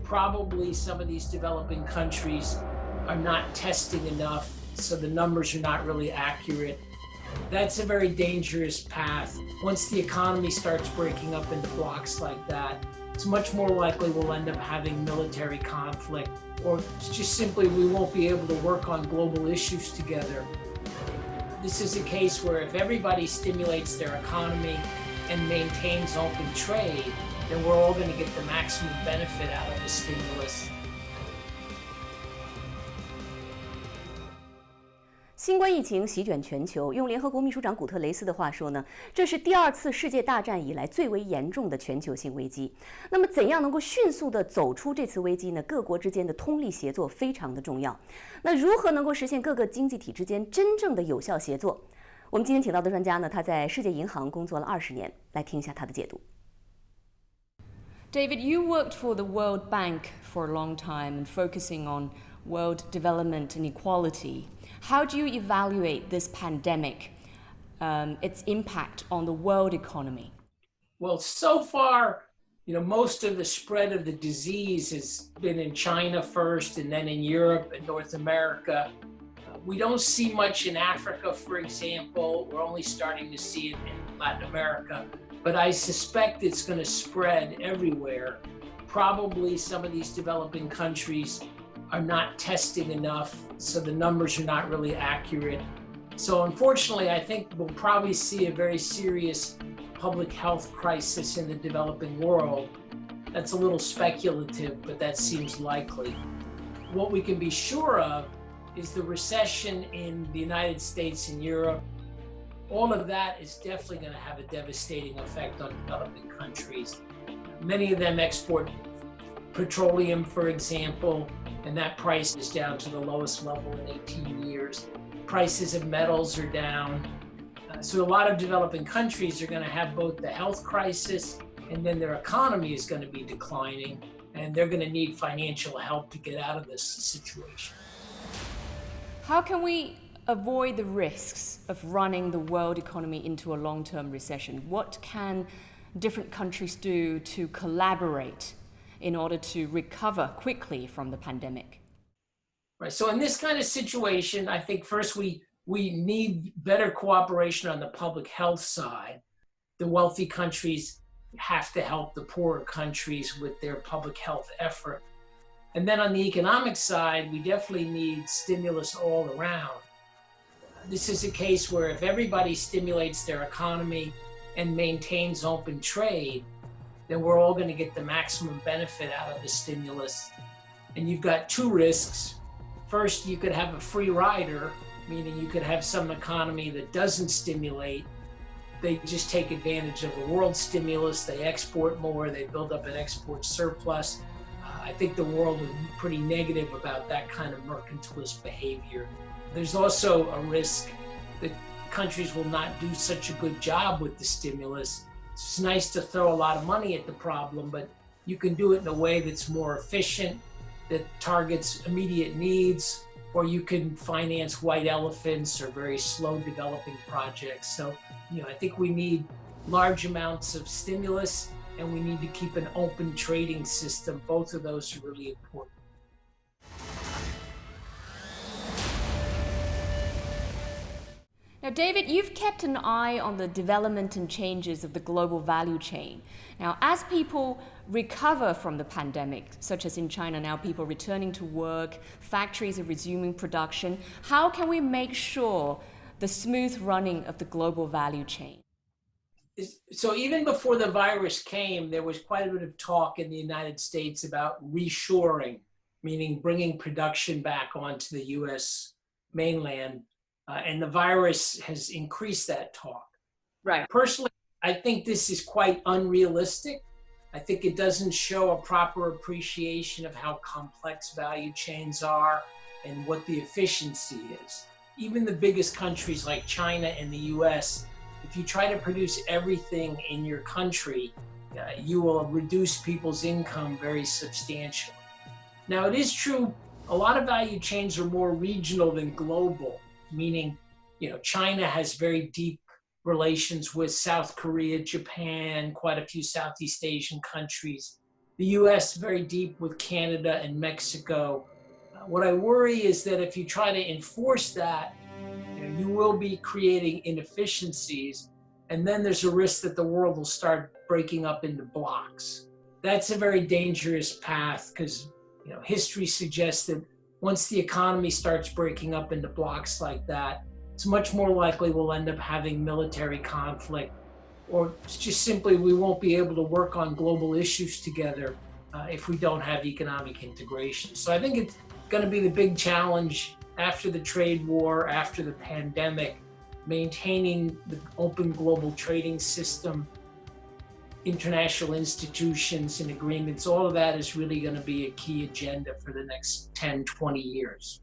probably some of these developing countries are not testing enough, so the numbers are not really accurate. That's a very dangerous path. Once the economy starts breaking up into blocks like that, it's much more likely we'll end up having military conflict, or just simply we won't be able to work on global issues together. This is a case where if everybody stimulates their economy and maintains open trade, then we're all going to get the maximum benefit out of the stimulus. 新冠疫情席卷全球，用联合国秘书长古特雷斯的话说呢，这是第二次世界大战以来最为严重的全球性危机。那么，怎样能够迅速地走出这次危机呢？各国之间的通力协作非常的重要。那如何能够实现各个经济体之间真正的有效协作？我们今天请到的专家呢，他在世界银行工作了20年，来听一下他的解读。David, you worked for the World Bank for a long time and focusing on world development and equality. How do you evaluate this pandemic, its impact on the world economy? Well, so far, most of the spread of the disease has been in China first and then in Europe and North America. We don't see much in Africa, for example. We're only starting to see it in Latin America. But I suspect it's going to spread everywhere. Probably some of these developing countries are not testing enough, so the numbers are not really accurate. So unfortunately, I think we'll probably see a very serious public health crisis in the developing world. That's a little speculative, but that seems likely. What we can be sure of is the recession in the United States and Europe. All of that is definitely going to have a devastating effect on developing countries. Many of them export petroleum, for example, and that price is down to the lowest level in 18 years. Prices of metals are down. So a lot of developing countries are going to have both the health crisis and then their economy is going to be declining, and they're going to need financial help to get out of this situation. How can we avoid the risks of running the world economy into a long-term recession? What can different countries do to collaborate in order to recover quickly from the pandemic? Right. So in this kind of situation, I think first we need better cooperation on the public health side. The wealthy countries have to help the poorer countries with their public health effort. And then on the economic side, we definitely need stimulus all around. This is a case where if everybody stimulates their economy and maintains open trade, then we're all going to get the maximum benefit out of the stimulus. And you've got two risks. First, you could have a free rider, meaning you could have some economy that doesn't stimulate. They just take advantage of the world stimulus. They export more. They build up an export surplus. I think the world would be pretty negative about that kind of mercantilist behavior. There's also a risk that countries will not do such a good job with the stimulus. It's nice to throw a lot of money at the problem, but you can do it in a way that's more efficient, that targets immediate needs, or you can finance white elephants or very slow developing projects. So, I think we need large amounts of stimulus and we need to keep an open trading system. Both of those are really important. Now, David, you've kept an eye on the development and changes of the global value chain. Now, as people recover from the pandemic, such as in China now, people returning to work, factories are resuming production, how can we make sure the smooth running of the global value chain? So even before the virus came, there was quite a bit of talk in the United States about reshoring, meaning bringing production back onto the US mainland. And the virus has increased that talk. Right. Personally, I think this is quite unrealistic. I think it doesn't show a proper appreciation of how complex value chains are and what the efficiency is. Even the biggest countries like China and the US, if you try to produce everything in your country, you will reduce people's income very substantially. Now, it is true, a lot of value chains are more regional than global. Meaning, China has very deep relations with South Korea, Japan, quite a few Southeast Asian countries. the US very deep with Canada and Mexico. What I worry is that if you try to enforce that, you will be creating inefficiencies, and then there's a risk that the world will start breaking up into blocks. That's a very dangerous path because history suggests that once the economy starts breaking up into blocks like that, it's much more likely we'll end up having military conflict, or just simply we won't be able to work on global issues together if we don't have economic integration. So I think it's going to be the big challenge after the trade war, after the pandemic, maintaining the open global trading system, international institutions and agreements. All of that is really going to be a key agenda for the next 10, 20 years.